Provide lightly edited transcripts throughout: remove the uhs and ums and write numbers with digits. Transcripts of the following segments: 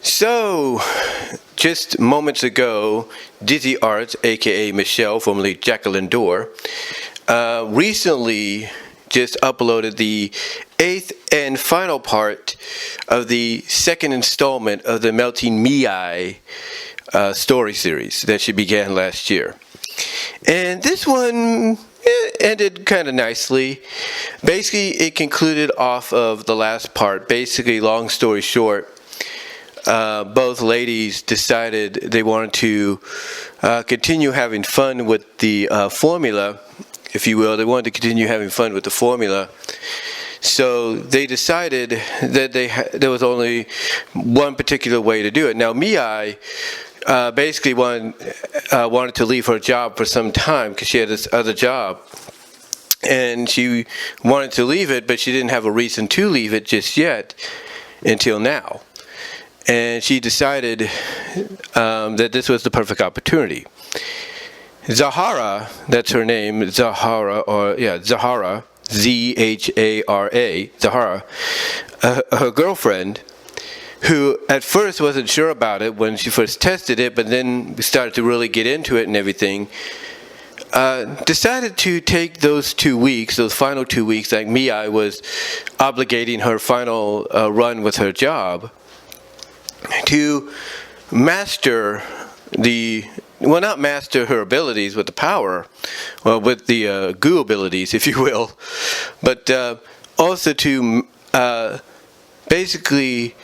So, just moments ago, DezzieArts, aka Michelle, formerly Jacqueline Dorr, recently just uploaded the 8th and final part of the second installment of the Melting Me story series that she began last year. And this one ended kind of nicely. Basically, it concluded off of the last part. Basically, long story short, both ladies decided they wanted to continue having fun with the formula, if you will. They wanted to continue having fun with the formula. So they decided that there was only one particular way to do it. Now, Mei basically wanted to leave her job for some time because she had this other job. And she wanted to leave it, but she didn't have a reason to leave it just yet until now. And she decided that this was the perfect opportunity. Zahara, that's her name, Zahara, Z-H-A-R-A, Zahara, her girlfriend, who at first wasn't sure about it when she first tested it, but then started to really get into it and everything, decided to take those 2 weeks, those final 2 weeks, like Mei was obligating her final run with her job, to master not master her abilities with the power, well, with the goo abilities, if you will, but also to basically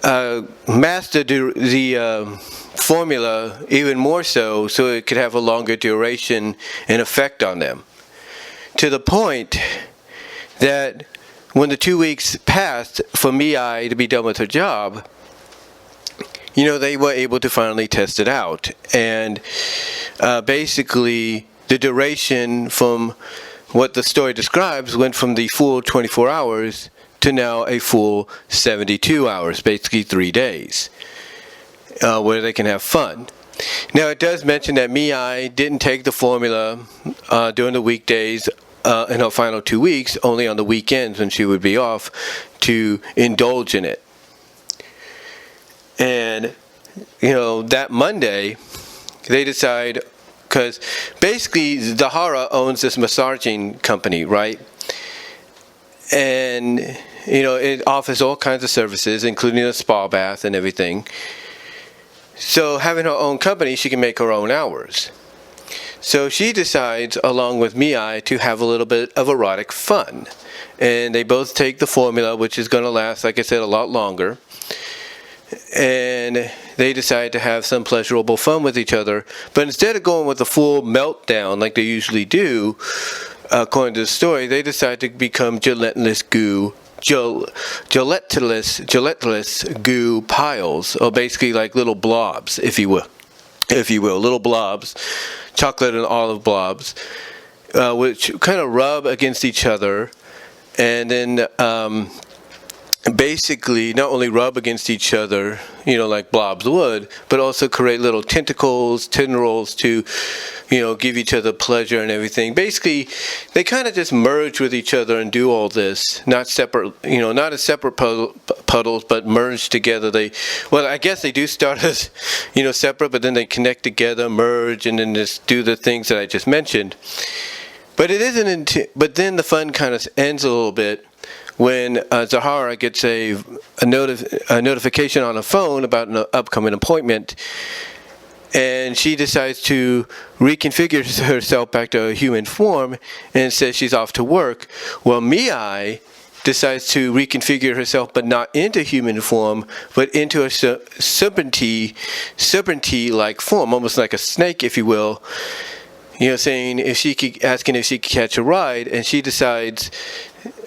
master the formula even more so it could have a longer duration and effect on them. To the point that when the 2 weeks passed for Mei to be done with her job, they were able to finally test it out. And basically, the duration from what the story describes went from the full 24 hours to now a full 72 hours, basically 3 days, where they can have fun. Now, it does mention that Mei didn't take the formula during the weekdays in her final 2 weeks, only on the weekends when she would be off to indulge in it. And, that Monday, they decide, because basically Zahara owns this massaging company, right? And, it offers all kinds of services, including a spa bath and everything. So having her own company, she can make her own hours. So she decides, along with Mei, to have a little bit of erotic fun. And they both take the formula, which is going to last, like I said, a lot longer. And they decide to have some pleasurable fun with each other. But instead of going with a full meltdown like they usually do, according to the story, they decide to become gelatinous goo piles, or basically like little blobs, if you will, little blobs, chocolate and olive blobs, which kind of rub against each other, and then basically not only rub against each other, like blobs would, but also create little tendrils to, give each other pleasure and everything. Basically, they kind of just merge with each other and do all this, not separate, not as separate puddles, but merge together. I guess they do start as, separate, but then they connect together, merge, and then just do the things that I just mentioned. But it isn't. But then the fun kind of ends a little bit when Zahara gets a notification on her phone about an upcoming appointment, and she decides to reconfigure herself back to a human form and says she's off to work. Well, Mei decides to reconfigure herself, but not into human form, but into a serpentine-like form, almost like a snake, if you will. Asking if she could catch a ride, and she decides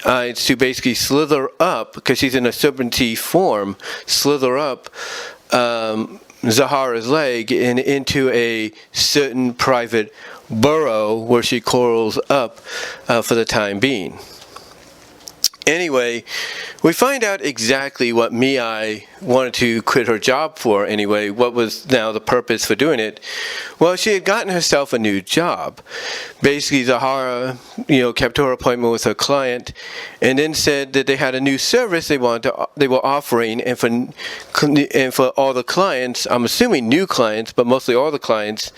to basically slither up, because she's in a serpentine form, slither up Zahara's leg and into a certain private burrow where she coils up for the time being. Anyway, we find out exactly what Miyai wanted to quit her job for anyway. What was now the purpose for doing it? Well, she had gotten herself a new job. Basically, Zahara, kept her appointment with her client and then said that they had a new service they were offering, and for all the clients, I'm assuming new clients, but mostly all the clients,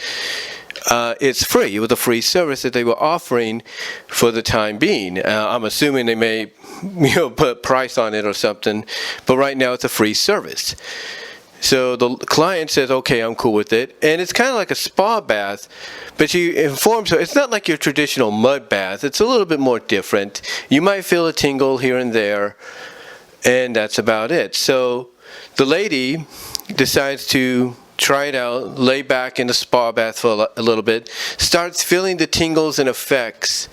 it's free. It was a free service that they were offering for the time being. I'm assuming they may, put price on it or something, but right now it's a free service. So the client says, okay, I'm cool with it. And it's kind of like a spa bath, but she informs her, it's not like your traditional mud bath. It's a little bit more different. You might feel a tingle here and there, and that's about it. So the lady decides to try it out, lay back in the spa bath for a little bit, starts feeling the tingles and effects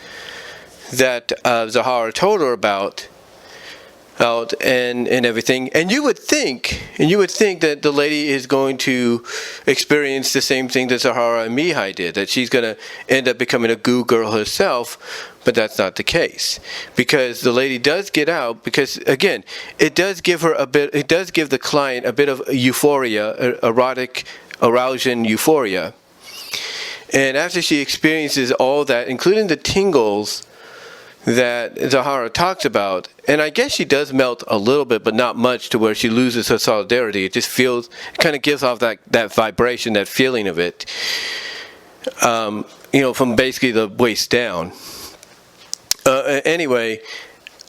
that Zahara told her about, and everything. And you would think that the lady is going to experience the same thing that Zahara and Mihai did, that she's going to end up becoming a goo girl herself. But that's not the case, because the lady does get out, because again, it does give the client a bit of euphoria, erotic arousal euphoria. And after she experiences all that, including the tingles that Zahara talks about, and I guess she does melt a little bit, but not much to where she loses her solidarity. It just kind of gives off that vibration, that feeling of it, from basically the waist down. Anyway,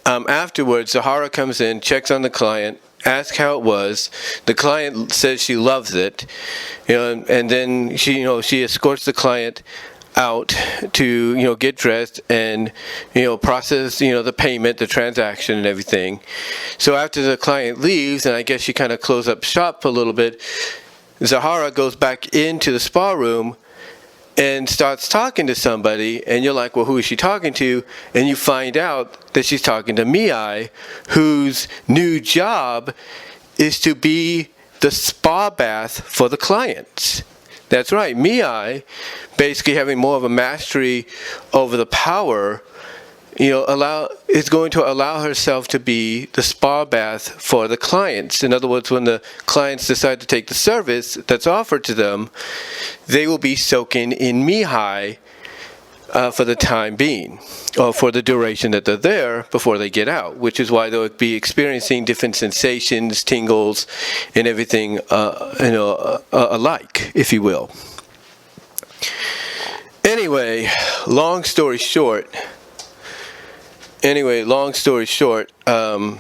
afterwards, Zahara comes in, checks on the client, asks how it was. The client says she loves it, and then she escorts the client out to get dressed and process the payment, the transaction, and everything. So after the client leaves, and I guess she kind of closed up shop a little bit, Zahara goes back into the spa room and starts talking to somebody, and you're like, well, who is she talking to? And you find out that she's talking to Miyai, whose new job is to be the spa bath for the clients. That's right, Miyai, basically having more of a mastery over the power, is going to allow herself to be the spa bath for the clients. In other words, when the clients decide to take the service that's offered to them, they will be soaking in Mihai for the time being, or for the duration that they're there before they get out, which is why they'll be experiencing different sensations, tingles, and everything alike, if you will. Anyway, long story short, after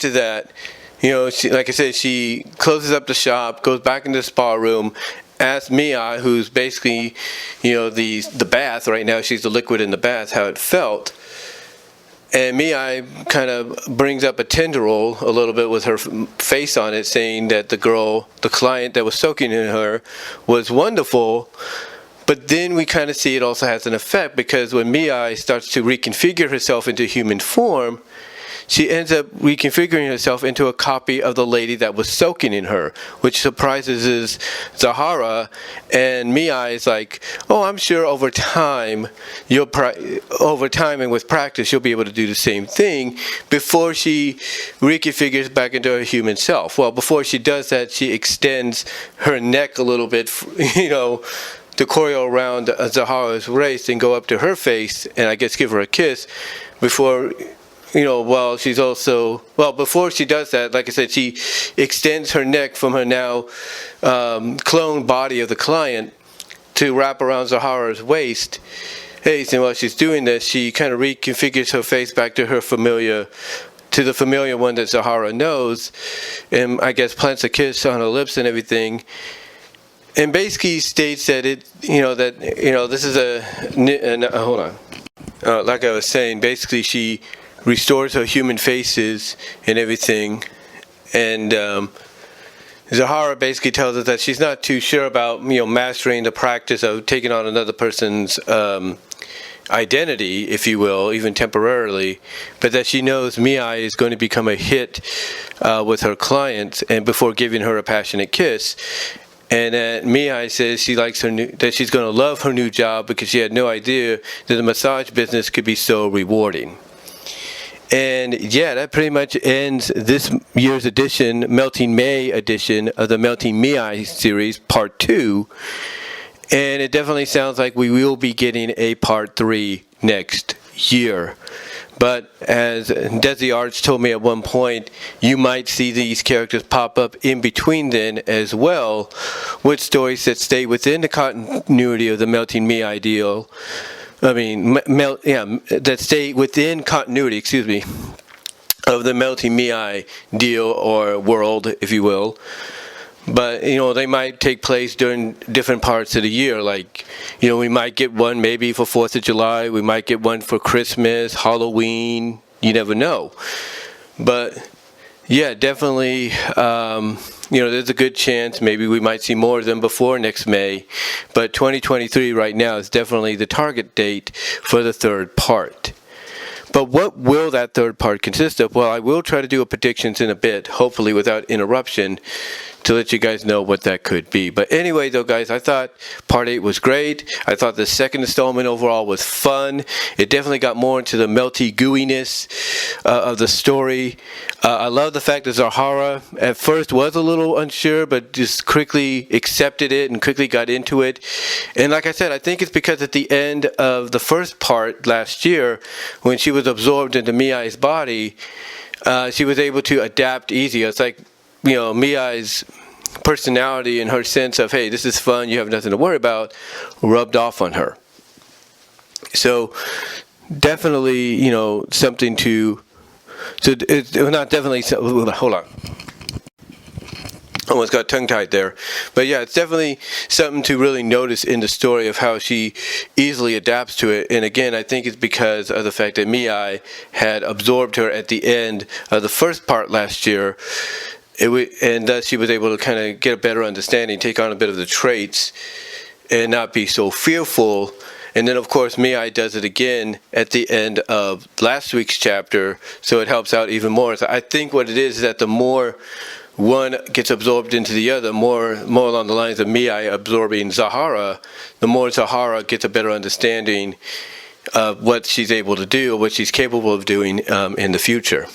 that, like I said, she closes up the shop, goes back into the spa room, asks Mia, who's basically, the bath right now, she's the liquid in the bath, how it felt. And Mia kind of brings up a tenderol a little bit with her face on it, saying that the client that was soaking in her was wonderful. But then we kind of see it also has an effect, because when Mia starts to reconfigure herself into human form, she ends up reconfiguring herself into a copy of the lady that was soaking in her, which surprises Zahara. And Mia is like, oh, I'm sure over time and with practice, you'll be able to do the same thing, before she reconfigures back into her human self. Well, before she does that, she extends her neck a little bit, to coil around Zahara's waist and go up to her face, and I guess give her a kiss before... before she does that, like I said, she extends her neck from her now cloned body of the client to wrap around Zahara's waist. And while she's doing this, she kind of reconfigures her face back to the familiar one that Zahara knows, and I guess plants a kiss on her lips and everything. And basically states that this is hold on. Like I was saying, basically she restores her human faces and everything, and Zahara basically tells us that she's not too sure about mastering the practice of taking on another person's identity, if you will, even temporarily, but that she knows Mia is going to become a hit with her clients, and before giving her a passionate kiss. And that Mia says that she's going to love her new job, because she had no idea that the massage business could be so rewarding. And yeah, that pretty much ends this year's edition, Melting May edition of the Melting Mei series, part 2. And it definitely sounds like we will be getting a part 3 next year. But as DezzieArts told me at one point, you might see these characters pop up in between then as well, with stories that stay within the continuity of the Melting Mei ideal. That stay within continuity, of the Melting Mei deal or world, if you will. But, they might take place during different parts of the year. Like, we might get one maybe for 4th of July. We might get one for Christmas, Halloween. You never know. But, yeah, definitely, there's a good chance maybe we might see more of them before next May. But 2023 right now is definitely the target date for the third part. But what will that third part consist of? Well, I will try to do a predictions in a bit, hopefully without interruption, to let you guys know what that could be. But anyway, though, guys, I thought part 8 was great. I thought the second installment overall was fun. It definitely got more into the melty gooiness of the story. I love the fact that Zahara at first was a little unsure, but just quickly accepted it and quickly got into it. And like I said, I think it's because at the end of the first part last year, when she was absorbed into Mei's body, she was able to adapt easier. It's like, Mei's personality and her sense of, hey, this is fun, you have nothing to worry about, rubbed off on her. So definitely, something to, it's not definitely, hold on. Almost got tongue-tied there. But yeah, it's definitely something to really notice in the story of how she easily adapts to it. And again, I think it's because of the fact that Mei had absorbed her at the end of the first part last year. And thus she was able to kind of get a better understanding, take on a bit of the traits, and not be so fearful. And then, of course, Mei does it again at the end of last week's chapter, so it helps out even more. So I think what it is that the more one gets absorbed into the other, more along the lines of Mei absorbing Zahara, the more Zahara gets a better understanding of what she's able to do, what she's capable of doing in the future.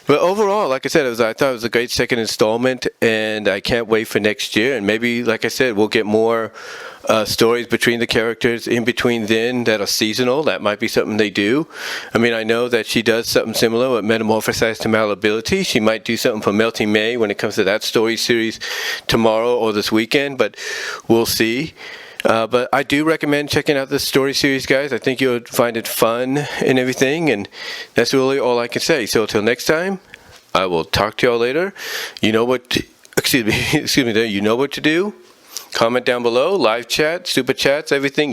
But overall, like I said, I thought it was a great second installment, and I can't wait for next year. And maybe, like I said, we'll get more stories between the characters in between then that are seasonal. That might be something they do. I know that she does something similar with Metamorphosized to Malleability. She might do something for Melting May when it comes to that story series tomorrow or this weekend, but we'll see. But I do recommend checking out this story series, guys. I think you'll find it fun and everything, and that's really all I can say. So until next time, I will talk to y'all later. You know what to do. Comment down below, live chat, super chats, everything.